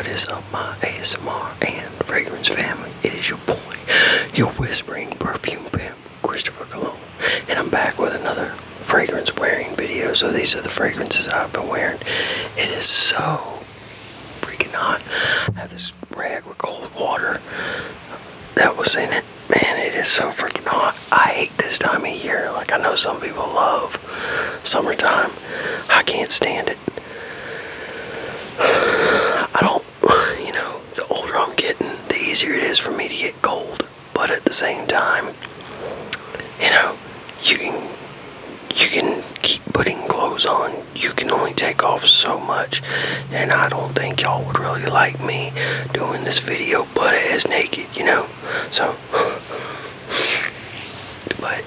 What is up, my ASMR and fragrance family? It is your boy, your whispering perfume pimp, Christopher Cologne, and I'm back with another fragrance wearing video. So these are the fragrances I've been wearing. It is so freaking hot. I have this rag with cold water that was in it. Man, it is so freaking hot. I hate this time of year. Like, I know some people love summertime. I can't stand it. The older I'm getting, the easier it is for me to get cold. But at the same time, you can keep putting clothes on. You can only take off so much. And I don't think y'all would really like me doing this video butt ass naked, So, but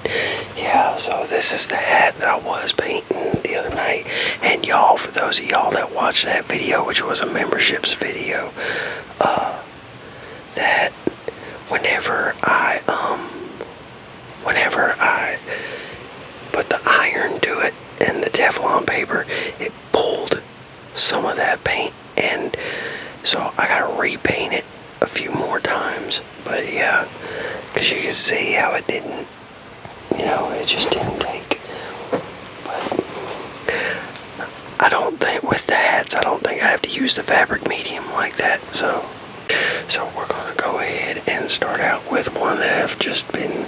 yeah, so this is the hat that I was painting the other night. And y'all, for those of y'all that watched that video, which was a memberships video, that whenever I put the iron to it and the Teflon paper, it pulled some of that paint, and so I gotta repaint it a few more times. But yeah, because you can see how it didn't, it just didn't take. But I don't think with the hats, I don't think I have to use the fabric medium like that. So we're gonna go ahead and start out with one that I've just been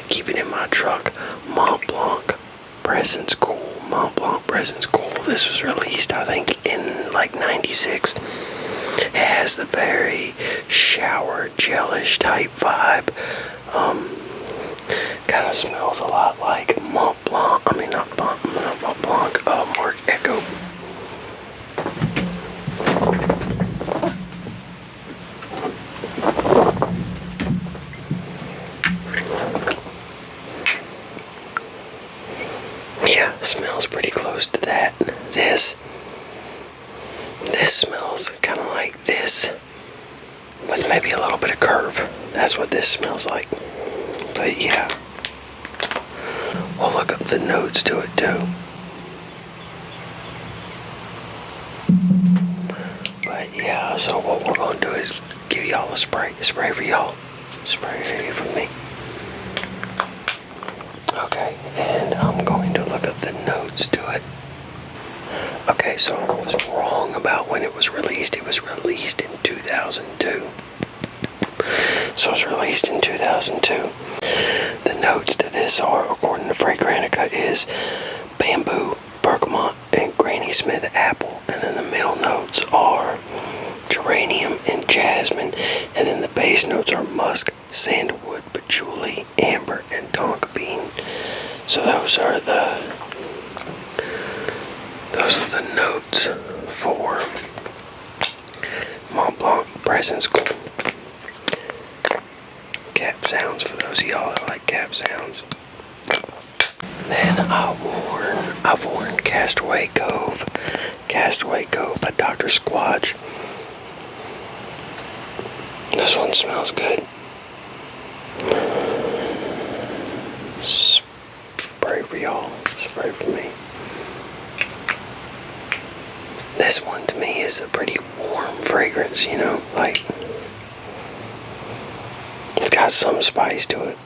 keeping in my truck. Mont Blanc Presence Cool. Mont Blanc Presence Cool. This was released, I think, in like '96. It has the very shower gelish type vibe. Kind of smells a lot like Mont Blanc. I mean, not Mont Blanc. Marc Echo. Yeah, smells pretty close to that. This smells kind of like this, with maybe a little bit of curve. That's what this smells like. But yeah, we'll look up the notes to it too. But yeah, so what we're gonna do is give y'all a spray for y'all, spray for me. Okay, and I'm going to look up the notes to it. Okay, so I was wrong about when it was released. It was released in 2002. So it was released in 2002. The notes to this are, according to Fragrantica, is bamboo, bergamot, and Granny Smith apple. And then the middle notes are geranium and jasmine. And then the base notes are musk, sandalwood, patchouli, amber, and tonka bean. So those are the notes for Mont Blanc Presence Cool. Cap sounds for those of y'all that like cap sounds. Then I've worn Castaway Cove by Dr. Squatch. This one smells good. Spray for y'all, spray for me. This one to me is a pretty warm fragrance, like it's got some spice to it.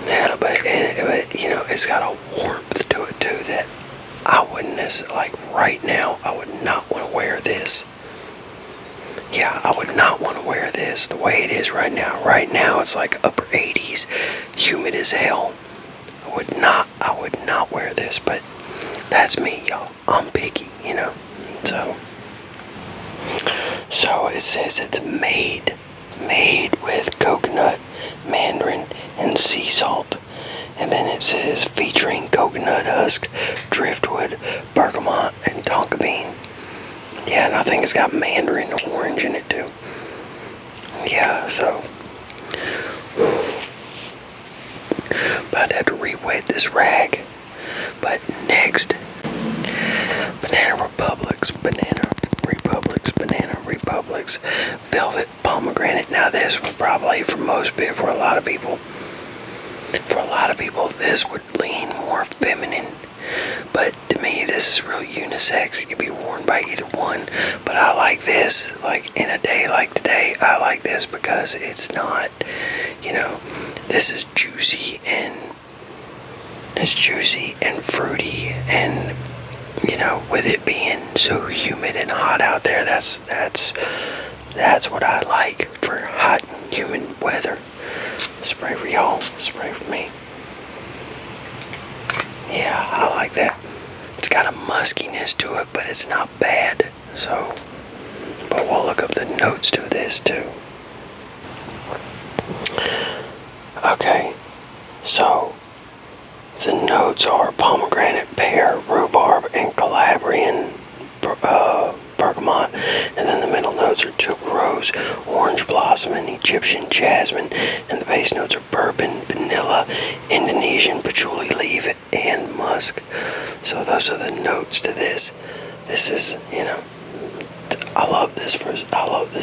Yeah, but it's got a warmth to it too that I wouldn't necessarily, like right now, I would not want to wear this. Yeah, I would not want to wear this the way it is right now. Right now it's like upper 80s, humid as hell. I would not wear this, but that's me, y'all. I'm picky, So it says it's made with coconut, mandarin, and sea salt. And then it says featuring coconut husk, driftwood, bergamot, and tonka bean. Yeah, and I think it's got mandarin orange in it too. Yeah, so about to have to re-wet this rag. But next, Banana Republic's Velvet Pomegranate. Now this would probably, for a lot of people, this would lean more feminine. But to me, this is real unisex. It can be worn by either one. But I like this, like in a day like today, I like this because it's not, this is juicy and fruity, and with it being so humid and hot out there, that's what I like for hot and humid weather. Spray for y'all, spray for me. Yeah, I like that. It's got a muskiness to it, but it's not bad. So, but we'll look up the notes to this too. Okay, so the notes are pomegranate, pear, rhubarb, and Calabrian bergamot, and then the middle notes are tuberose, orange blossom, and Egyptian jasmine, and the base notes are bourbon, vanilla, Indonesian patchouli leaf, and musk. So those are the notes to this. This is, I love this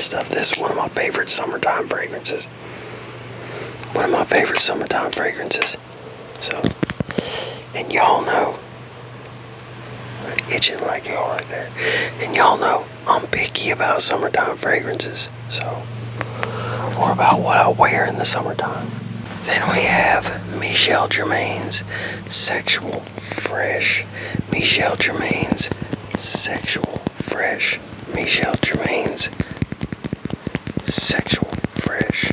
stuff. This is one of my favorite summertime fragrances. So, and y'all know, itching like y'all right there. And y'all know I'm picky about summertime fragrances. So, or about what I wear in the summertime. Then we have Michel Germain's Sexual Fresh. Michel Germain's Sexual Fresh. Michel Germain's Sexual Fresh.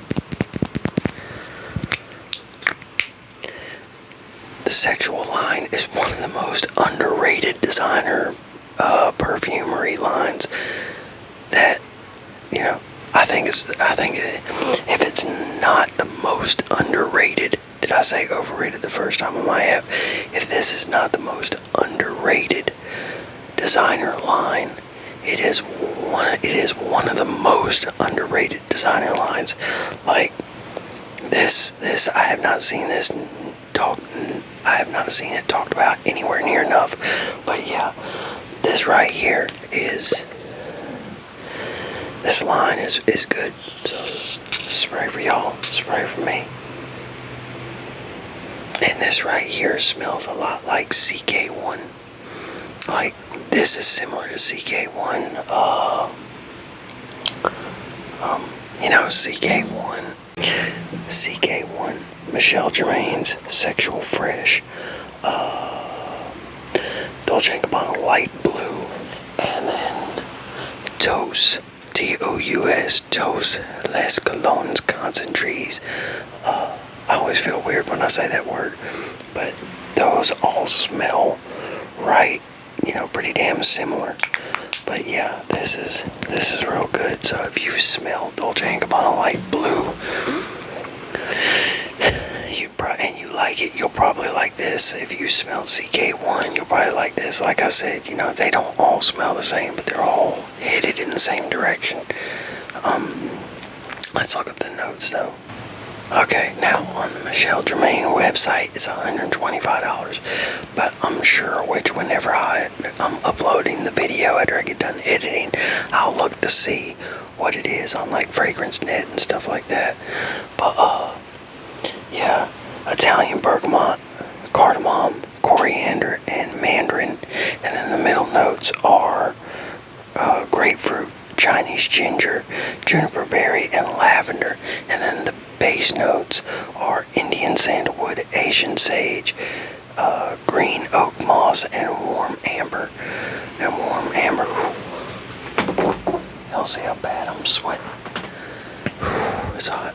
The Sexual line is one of the most underrated designer perfumery lines that, I think if it's not the most underrated, did I say overrated the first time? I might have. If this is not the most underrated designer line, it is one of the most underrated designer lines. Like this I have not seen this it talked about anywhere near enough. But yeah, this right here is, this line is good. So spray for y'all, spray for me. And this right here smells a lot like CK1. Like, this is similar to CK1. CK1, Michel Germain's Sexual Fresh, Dolce & Gabbana Light Blue, and then Tous, Tous, Tous Les Colognes Concentrés. I always feel weird when I say that word, but those all smell right, pretty damn similar. But yeah, this is real good. So if you smell Dolce & Gabbana Light Blue, and you like it, you'll probably like this. If you smell CK1, you'll probably like this. Like I said, they don't all smell the same, but they're all headed in the same direction. Let's look up the notes though. Okay, now on the Michel Germain website, it's $125, but I'm sure whenever I'm uploading the video after I get done editing, I'll look to see what it is on like Fragrance Net and stuff like that. But yeah, Italian bergamot, cardamom, coriander, and mandarin, and then the middle notes are grapefruit, Chinese ginger, juniper berry, and lavender, and then the base notes are Indian sandalwood, Asian sage, green oak moss, and warm amber. Y'all see how bad I'm sweating? It's hot.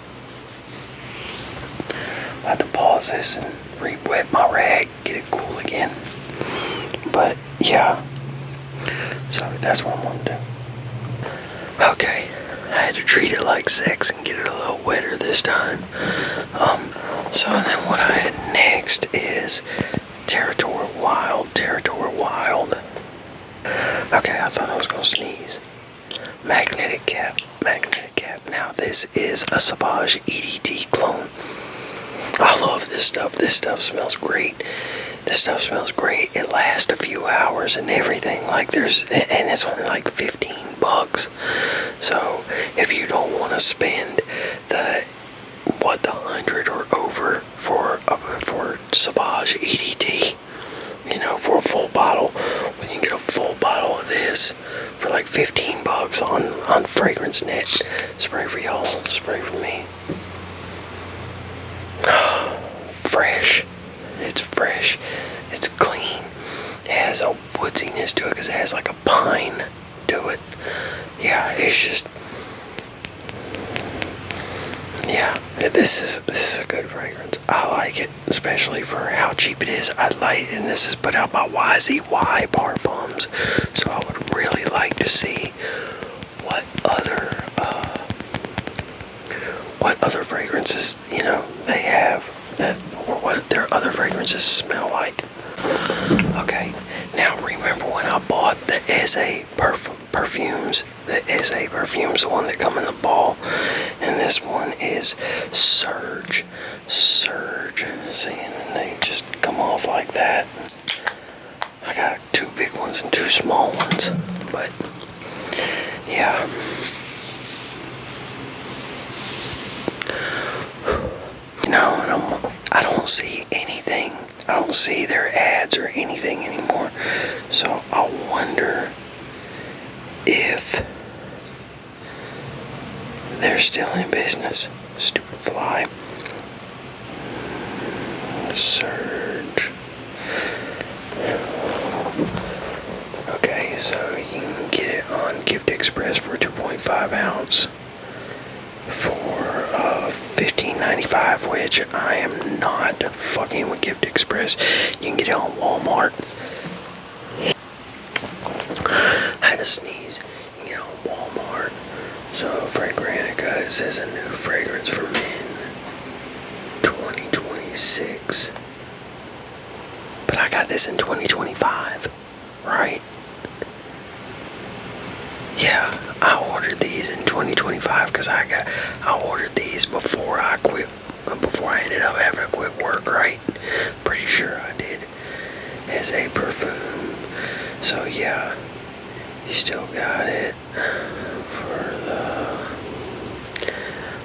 I have to pause this and re-wet my rag, get it cool again. But yeah, so that's what I'm gonna do. Okay, I had to treat it like sex and get it a little wetter this time. So then what I had next is Territory Wild. Okay, I thought I was gonna sneeze. Magnetic Cap. Now this is a Sauvage EDT clone. I love this stuff. This stuff smells great. It lasts a few hours and everything. And it's only like $15. So if you don't want to spend the 100 or over for Sauvage EDT, for a full bottle, when you get a full bottle of this for like like 15 bucks on Fragrance Net. Spray for y'all, spray for me. Fresh. It's fresh. It's clean. It has a woodsiness to it because it has like a pine to it. Yeah, it's just. Yeah, this is a good fragrance. I like it, especially for how cheap it is. I like, and this is put out by YZY Parfums. So I would really like to see what other fragrances, you know, they have that, or what their other fragrances smell like. Okay, now remember when I bought the SA perfumes? The SA perfumes, the one that come in the ball, and this one is Surge. See, and then they just come off like that. I got 2 big ones and 2 small ones, but yeah. You know, and I don't see anything. I don't see their ads or anything anymore. So I wonder if they're still in business. Stupid fly. Surge. Okay, so you can get it on Gift Express for 2.5 ounce for $15.95, which I am not fucking with Gift Express. You can get it on Walmart. I had to sneeze. You can get it on Walmart. So Fragrantica, it says a new fragrance for men, 2026. But I got this in 2025, right? Yeah, I ordered these in 2025 because I ordered these before I ended up having to quit work, right? Pretty sure I did. As a perfume. So yeah, you still got it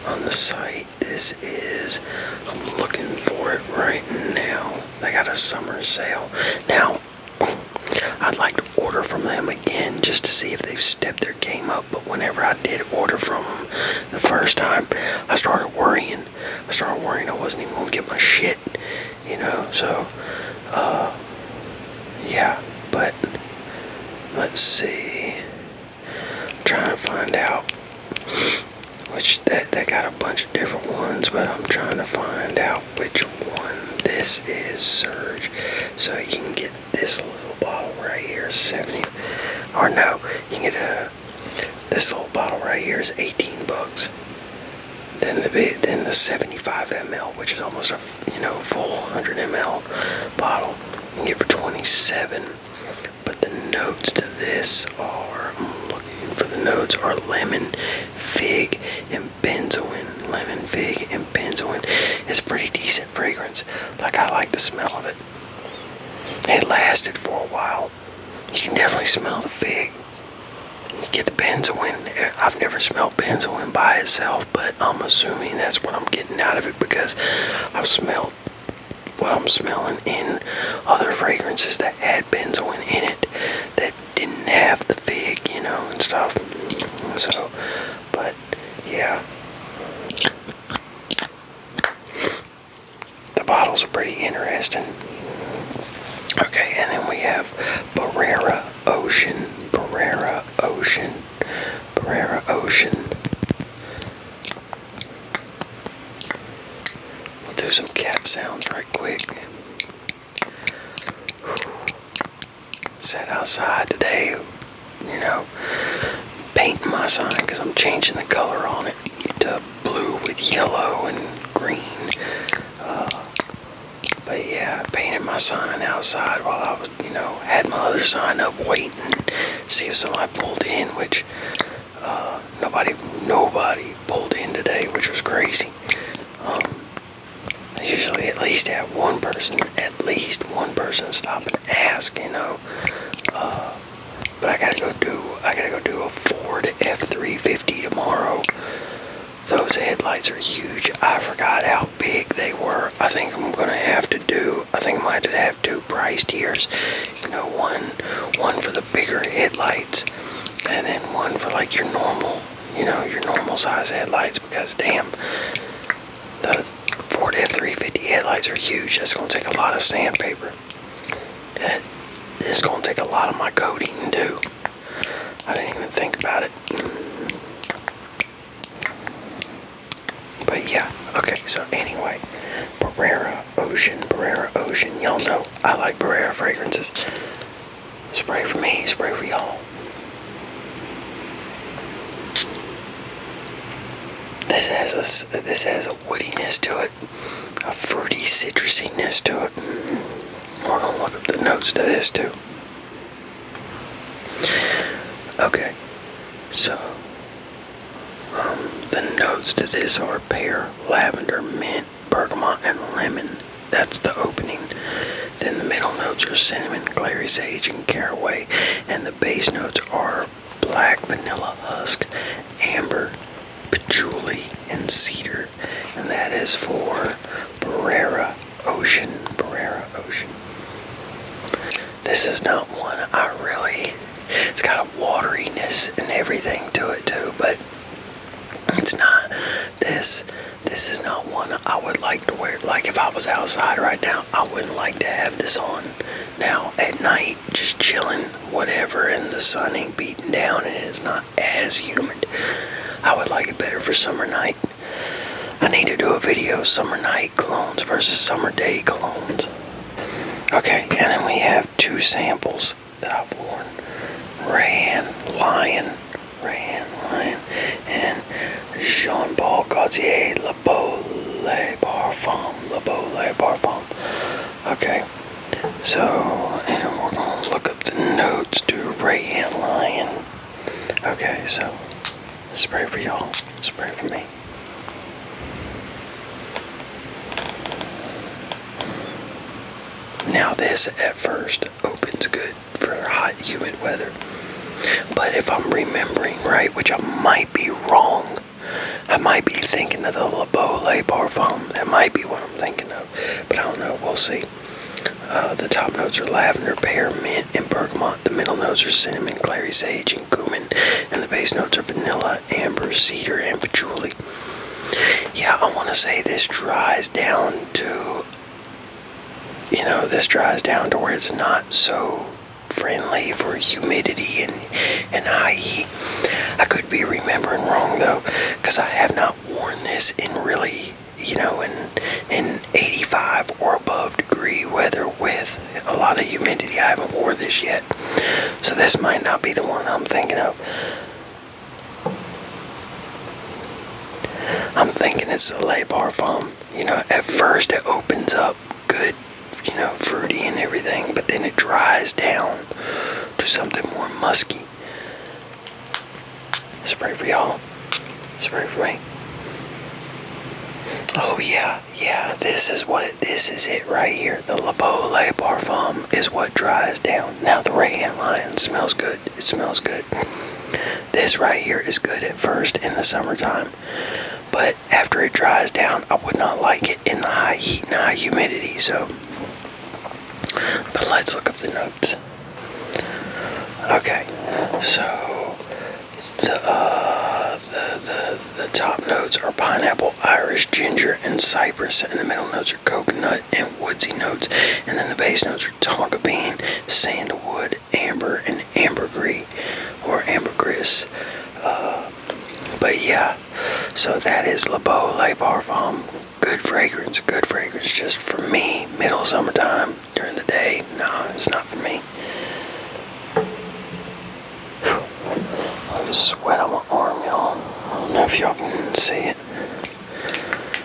on the site. This is, I'm looking for it right now. They got a summer sale. Now, I'd like to order from them again just to see if they've stepped their game up. But whenever I did order from them the first time, I started worrying. I wasn't even gonna get my shit, you know. So, yeah. But let's see. I'm trying to find out which they got a bunch of different ones, but I'm trying to find out which one. This is Surge. So you can get this little bottle right here, 70, or no, you can get this little bottle right here is 18 bucks. Then the 75 ml, which is almost a full 100 ml bottle, you can get for 27. But the notes to this are, I'm looking for the notes, are lemon, fig, and benzoin. Lemon, fig, and benzoin. It's a pretty decent fragrance. Like, I like the smell of it. It lasted for a while. You can definitely smell the fig. You get the benzoin. I've never smelled benzoin by itself, but I'm assuming that's what I'm getting out of it because I've smelled what I'm smelling in other fragrances that had benzoin in it that didn't have the fig, and stuff. So, but yeah. The bottles are pretty interesting. Okay, and then we have Barrera Ocean. We'll do some cap sounds right quick. Sat outside today, painting my sign because I'm changing the color on it to blue with yellow and green. But yeah, painted my sign outside while I was, had my other sign up waiting, see if somebody pulled in, which nobody pulled in today, which was crazy. I usually at least have one person stop and ask, but I gotta go do a Ford F350 tomorrow. Those headlights are huge. I forgot how big they were. I think I might have to have 2 price tiers. One for the bigger headlights and then one for like your normal, your normal size headlights, because damn, the Ford F-350 headlights are huge. That's going to take a lot of sandpaper. It's going to take a lot of my coating too. I didn't even think about it. But yeah, okay, so anyway, Barrera Ocean. Y'all know I like Barrera fragrances. Spray for me, spray for y'all. This has a woodiness to it, a fruity citrusiness to it. We're gonna look up the notes to this too. Okay, so the notes to this are pear, lavender, mint, bergamot, and lemon. That's the opening. Then the middle notes are cinnamon, clary sage, and caraway, and the base notes are black vanilla husk, amber, patchouli, and cedar. And that is for Barrera Ocean. This is not one I really. It's got a wateriness and everything to it too, but it's not this. This is not one I would like to wear. Like if I was outside right now, I wouldn't like to have this on. Now at night, just chilling, whatever, and the sun ain't beating down and it's not as humid. I would like it better for summer night. I need to do a video, summer night colognes versus summer day colognes. Okay, and then we have two samples that I've worn. Rayan Lion, and Jean-Paul Gaultier Le Beau Le Parfum. Okay, so, and we're going to look up the notes to Rayan Lion. Okay, so, spray for y'all, spray for me. Now this at first opens good for hot, humid weather. But if I'm remembering right, which I might be wrong, I might be thinking of the Le Beau Le Parfum. That might be what I'm thinking of, but I don't know. We'll see. The top notes are lavender, pear, mint, and bergamot. The middle notes are cinnamon, clary sage, and cumin. And the base notes are vanilla, amber, cedar, and patchouli. Yeah, I want to say this dries down to, where it's not so friendly for humidity and high heat. I could be remembering wrong though, because I have not worn this in really, in 85 or above degree weather with a lot of humidity. I haven't worn this yet, so this might not be the one I'm thinking of. I'm thinking it's the Le Parfum. At first it opens up good, fruity and everything, but then it dries down to something more musky. Spray for y'all. Spray for me. Oh yeah, this is it right here. The Le Beau Le Parfum is what dries down. Now the Rayan Lion smells good. It smells good. This right here is good at first in the summertime, but after it dries down, I would not like it in the high heat and high humidity. So, but let's look up the notes. Okay, so the top notes are pineapple, Irish, ginger, and cypress, and the middle notes are coconut and woodsy notes, and then the base notes are tonka bean, sandalwood, amber, and ambergris or ambergris. But yeah, so that is Le Beau Le Parfum. Good fragrance. Just for me, middle summertime during the day. No, it's not for me. I'm sweat on my arm, y'all. I don't know if y'all can see it.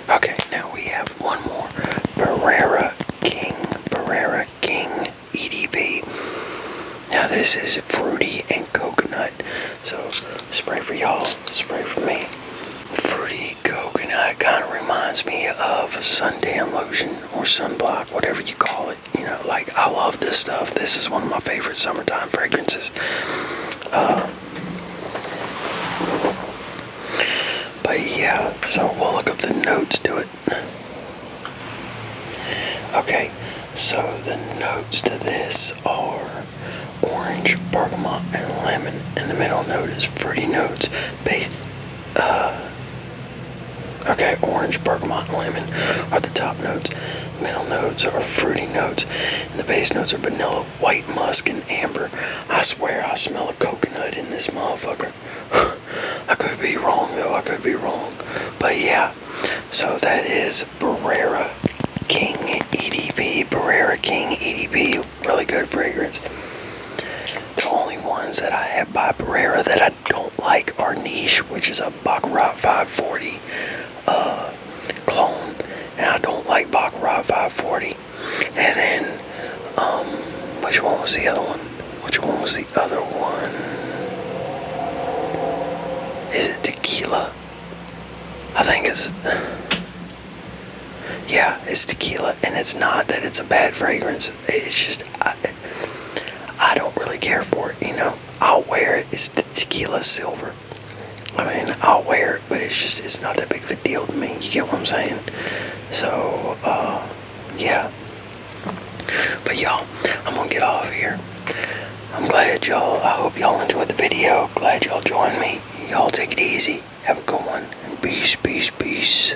Okay, now we have one more. Barrera King EDP. Now this is fruity and coconut. So spray for y'all, spray for me. Fruity coconut kind of reminds me of suntan lotion or sunblock, whatever you call it. Like I love this stuff. This is one of my favorite summertime fragrances. But yeah, so we'll look up the notes to it. Okay, so the notes to this are orange orange, bergamot, and lemon. And the middle note is fruity notes. Okay, orange, bergamot, and lemon are the top notes. Middle notes are fruity notes. And the base notes are vanilla, white musk, and amber. I swear I smell a coconut in this motherfucker. I could be wrong though, I could be wrong. But yeah, so that is Barrera King EDP. Barrera King EDP, really good fragrance. The only ones that I have by Barrera that I don't like are Niche, which is a Baccarat 540 clone, and I don't like Baccarat 540. And then, which one was the other one? Which one was the other one? Is it tequila? I think it's, yeah, it's tequila, and it's not that it's a bad fragrance. It's just, I don't really care for it, you know. I'll wear it. It's the tequila silver. I mean, I'll wear it, but it's not that big of a deal to me. You get what I'm saying? So, yeah. But y'all, I'm gonna get off here. I'm glad y'all, I hope y'all enjoyed the video. Glad y'all joined me. Y'all take it easy. Have a good one. And peace, peace, peace.